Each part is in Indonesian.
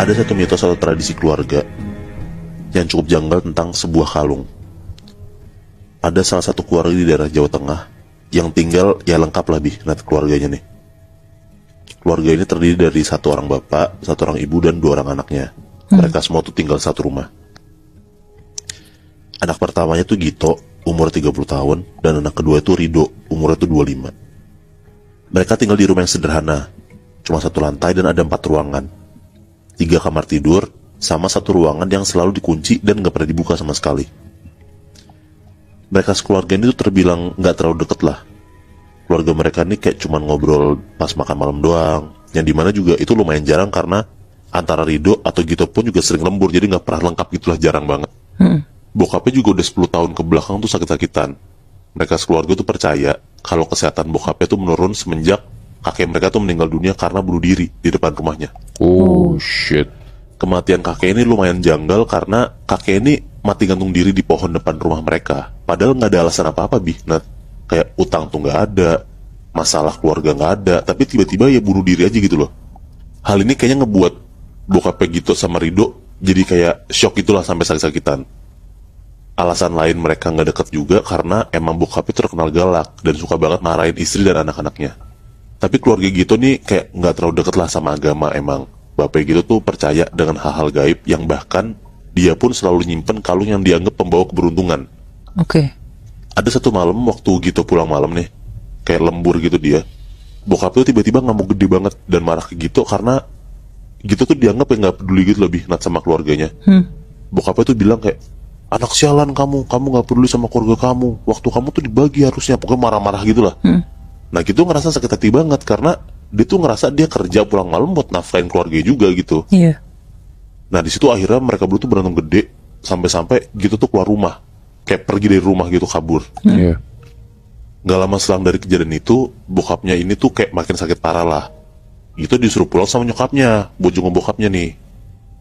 Ada satu mitos atau tradisi keluarga yang cukup janggal tentang sebuah kalung. Ada salah satu keluarga di daerah Jawa Tengah yang tinggal, ya lengkap lah keluarganya nih. Keluarga ini terdiri dari satu orang bapak, satu orang ibu, dan dua orang anaknya. Mereka semua tuh tinggal satu rumah. Anak pertamanya tuh Gito, umur 30 tahun, dan anak kedua itu Rido, umurnya tuh 25. Mereka tinggal di rumah yang sederhana, cuma satu lantai dan ada 4 ruangan. 3 kamar tidur, sama satu ruangan yang selalu dikunci dan gak pernah dibuka sama sekali. Mereka sekeluarga ini tuh terbilang gak terlalu deket lah. Keluarga mereka ini kayak cuman ngobrol pas makan malam doang, yang dimana juga itu lumayan jarang karena antara Rido atau Gito pun juga sering lembur, jadi gak pernah lengkap gitulah, jarang banget. Bokapnya juga udah 10 tahun ke belakang tuh sakit-sakitan. Mereka sekeluarga tuh percaya kalau kesehatan bokapnya tuh menurun semenjak kakek mereka tuh meninggal dunia karena bunuh diri di depan rumahnya. Oh shit. Kematian kakek ini lumayan janggal karena kakek ini mati gantung diri di pohon depan rumah mereka. Padahal nggak ada alasan apa-apa, kayak utang tuh nggak ada, masalah keluarga nggak ada, tapi tiba-tiba ya bunuh diri aja gitu loh. Hal ini kayaknya ngebuat bokapnya Gito sama Rido jadi kayak shock itulah sampai sakit-sakitan. Alasan lain mereka nggak deket juga karena emang bokapnya terkenal galak dan suka banget marahin istri dan anak-anaknya. Tapi keluarga Gito nih kayak nggak terlalu deket lah sama agama emang. Bapak Gito tuh percaya dengan hal-hal gaib yang bahkan dia pun selalu nyimpen kalung yang dianggap pembawa keberuntungan. Oke. Ada satu malam waktu Gito pulang malam nih, kayak lembur gitu dia. Bokapnya tuh tiba-tiba ngamuk gede banget dan marah ke Gito karena Gito tuh dianggap yang nggak peduli gitu lebih sama keluarganya. Bokapnya tuh bilang kayak, anak sialan kamu nggak peduli sama keluarga kamu. Waktu kamu tuh dibagi harusnya, pokoknya marah-marah gitulah. Nah Gito ngerasa sakit hati banget karena dia tuh ngerasa dia kerja pulang malam buat nafkahin keluarga juga gitu. Iya. Nah di situ akhirnya mereka berdua tuh berantem gede sampai Gito tuh keluar rumah, kayak pergi dari rumah gitu, kabur. Iya. Gak lama selang dari kejadian itu, bokapnya ini tuh kayak makin sakit parah lah. Gito disuruh pulang sama nyokapnya buat jenguk bokapnya nih.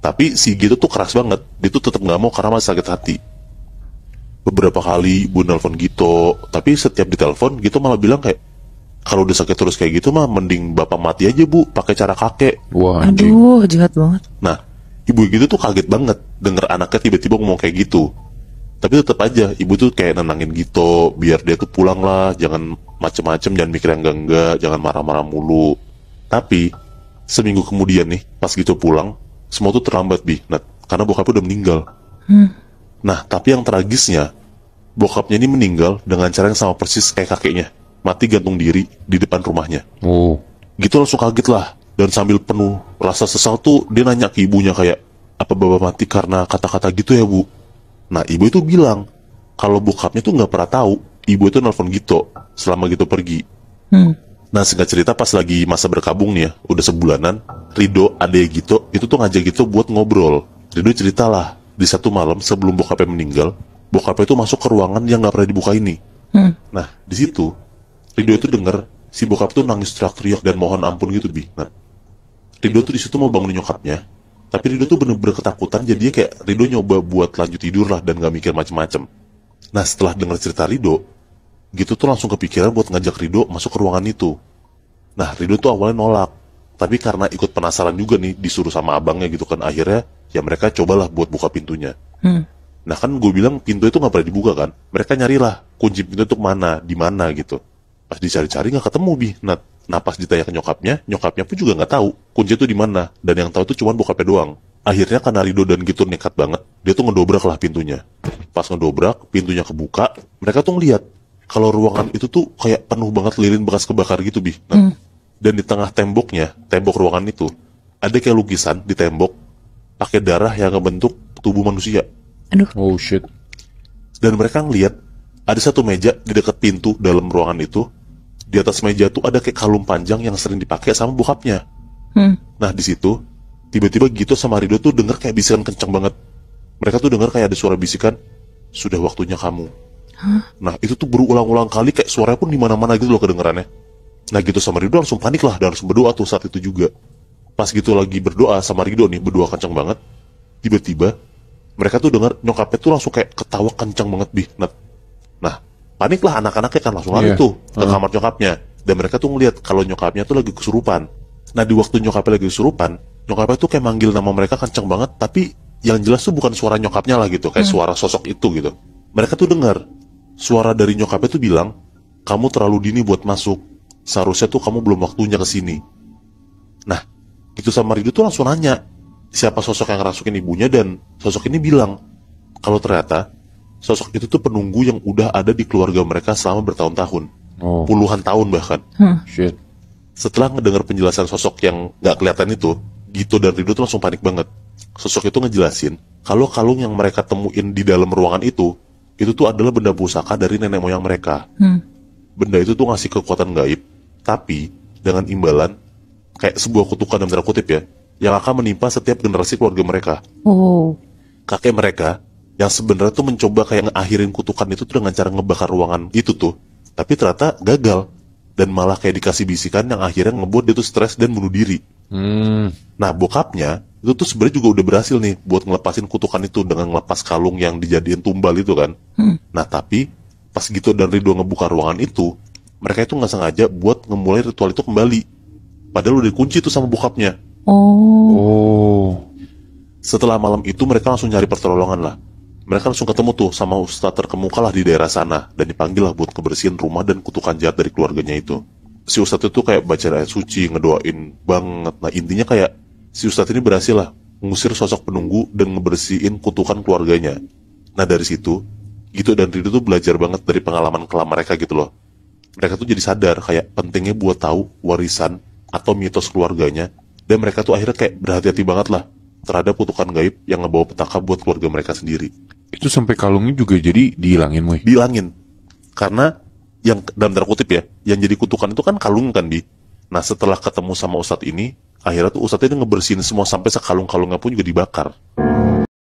Tapi si Gito tuh keras banget, dia tuh tetap gak mau karena masih sakit hati. Beberapa kali ibu nelpon Gito, tapi setiap ditelepon Gito malah bilang kayak, kalau udah sakit terus kayak gitu mah mending bapak mati aja bu, pakai cara kakek. Wah, anjing. Aduh, jahat banget. Nah, ibu gitu tuh kaget banget denger anaknya tiba-tiba ngomong kayak gitu. Tapi tetap aja ibu tuh kayak nenangin Gito biar dia tuh pulang lah, jangan macem-macem, jangan mikir yang enggak, jangan marah-marah mulu. Tapi seminggu kemudian nih, pas Gito pulang, semua tuh terlambat karena bokapnya udah meninggal. Nah, tapi yang tragisnya, bokapnya ini meninggal dengan cara yang sama persis kayak kakeknya, mati gantung diri di depan rumahnya. Oh. Gito langsung kaget lah, dan sambil penuh rasa sesal tuh dia nanya ke ibunya kayak, apa bapak mati karena kata-kata gitu ya bu? Nah ibu itu bilang kalau bokapnya tuh nggak pernah tahu ibu itu nelfon Gito selama Gito pergi. Nah singkat cerita pas lagi masa berkabung nih ya, udah sebulanan, Rido adek Gito itu tuh ngajak Gito buat ngobrol. Rido ceritalah di satu malam sebelum bokapnya meninggal, bokapnya itu masuk ke ruangan yang nggak pernah dibuka ini. Nah di situ Rido itu denger si bokap tuh nangis teriak-teriak dan mohon ampun gitu Nah Rido tuh di situ mau bangunin nyokapnya, tapi Rido tuh bener-bener ketakutan, jadinya kayak Rido nyoba buat lanjut tidur lah dan gak mikir macem-macem. Nah setelah denger cerita Rido, Gito tuh langsung kepikiran buat ngajak Rido masuk ke ruangan itu. Nah Rido tuh awalnya nolak, tapi karena ikut penasaran juga nih disuruh sama abangnya gitu kan, akhirnya ya mereka cobalah buat buka pintunya. Nah kan gue bilang pintu itu gak pernah dibuka kan, mereka nyarilah kunci pintu itu mana, di mana gitu. Pas dicari-cari nggak ketemu Nah pas ditanya ke nyokapnya pun juga nggak tahu kunci itu di mana, dan yang tahu itu cuma bokapnya doang. Akhirnya karena Rido dan Gito nekat banget, dia tuh ngedobrak lah pintunya. Pas ngedobrak, pintunya kebuka, mereka tuh ngeliat kalau ruangan itu tuh kayak penuh banget lilin bekas kebakar gitu Dan di tengah tembok ruangan itu ada kayak lukisan di tembok pakai darah yang ngebentuk tubuh manusia. Aduh. Oh shit. Dan mereka ngeliat ada satu meja di dekat pintu dalam ruangan itu. Di atas meja tuh ada kayak kalung panjang yang sering dipakai sama bokapnya. Nah di situ tiba-tiba Gito sama Rido tuh denger kayak bisikan kencang banget. Mereka tuh denger kayak ada suara bisikan, sudah waktunya kamu. Nah itu tuh berulang-ulang kali, kayak suaranya pun di mana-mana gitu loh kedengerannya. Nah Gito sama Rido langsung panik lah dan langsung berdoa tuh saat itu juga. Pas Gito lagi berdoa sama Rido nih, berdoa kencang banget, tiba-tiba mereka tuh denger nyokapnya tuh langsung kayak ketawa kencang banget Nah panik lah anak-anaknya kan, langsung lari tuh ke kamar nyokapnya. Dan mereka tuh ngeliat kalau nyokapnya tuh lagi kesurupan. Nah di waktu nyokapnya lagi kesurupan, Nyokapnya tuh kayak manggil nama mereka kenceng banget, tapi yang jelas tuh bukan suara nyokapnya lah gitu, kayak suara sosok itu gitu. Mereka tuh dengar suara dari nyokapnya tuh bilang, kamu terlalu dini buat masuk, seharusnya tuh kamu belum waktunya kesini. Nah, itu sama Rido tuh langsung nanya siapa sosok yang ngerasukin ibunya, dan sosok ini bilang kalau ternyata sosok itu tuh penunggu yang udah ada di keluarga mereka selama bertahun-tahun, Oh, puluhan tahun bahkan. shit. Setelah ngedengar penjelasan sosok yang gak kelihatan itu, Gito dan Rido tuh langsung panik banget. Sosok itu ngejelasin kalau kalung yang mereka temuin di dalam ruangan itu tuh adalah benda pusaka dari nenek moyang mereka. Benda itu tuh ngasih kekuatan gaib, tapi dengan imbalan kayak sebuah kutukan dalam tanda kutip ya, yang akan menimpa setiap generasi keluarga mereka. Oh, Kakek mereka yang sebenarnya tuh mencoba kayak ngakhirin kutukan itu tuh dengan cara ngebakar ruangan itu tuh, tapi ternyata gagal, dan malah kayak dikasih bisikan yang akhirnya ngebuat dia tuh stres dan bunuh diri. Nah, bokapnya itu tuh sebenarnya juga udah berhasil nih buat ngelepasin kutukan itu dengan ngelepas kalung yang dijadiin tumbal itu kan. Nah, tapi pas Gito dan Rido ngebuka ruangan itu, mereka itu nggak sengaja buat ngemulai ritual itu kembali. Padahal udah dikunci tuh sama bokapnya. oh, Setelah malam itu mereka langsung nyari pertolongan lah. Mereka langsung ketemu tuh sama ustadz terkemuka lah di daerah sana, dan dipanggil lah buat kebersihin rumah dan kutukan jahat dari keluarganya itu. Si ustadz itu kayak baca ayat suci, ngedoain banget. Nah, intinya kayak si ustadz ini berhasil lah ngusir sosok penunggu dan ngebersihin kutukan keluarganya. Nah, dari situ Gito dan Rido tuh belajar banget dari pengalaman kelam mereka gitu loh. Mereka tuh jadi sadar kayak pentingnya buat tahu warisan atau mitos keluarganya, dan mereka tuh akhirnya kayak berhati-hati banget lah terhadap kutukan gaib yang ngebawa petaka buat keluarga mereka sendiri. itu sampai kalungnya juga jadi dihilangin, Moy. Dihilangin. Karena yang dalam tanda kutip ya, yang jadi kutukan itu kan kalung kan, Bi. Nah, setelah ketemu sama ustadz ini, akhirnya tuh ustadz ini ngebersihin semua sampai sekalung-kalungnya pun juga dibakar.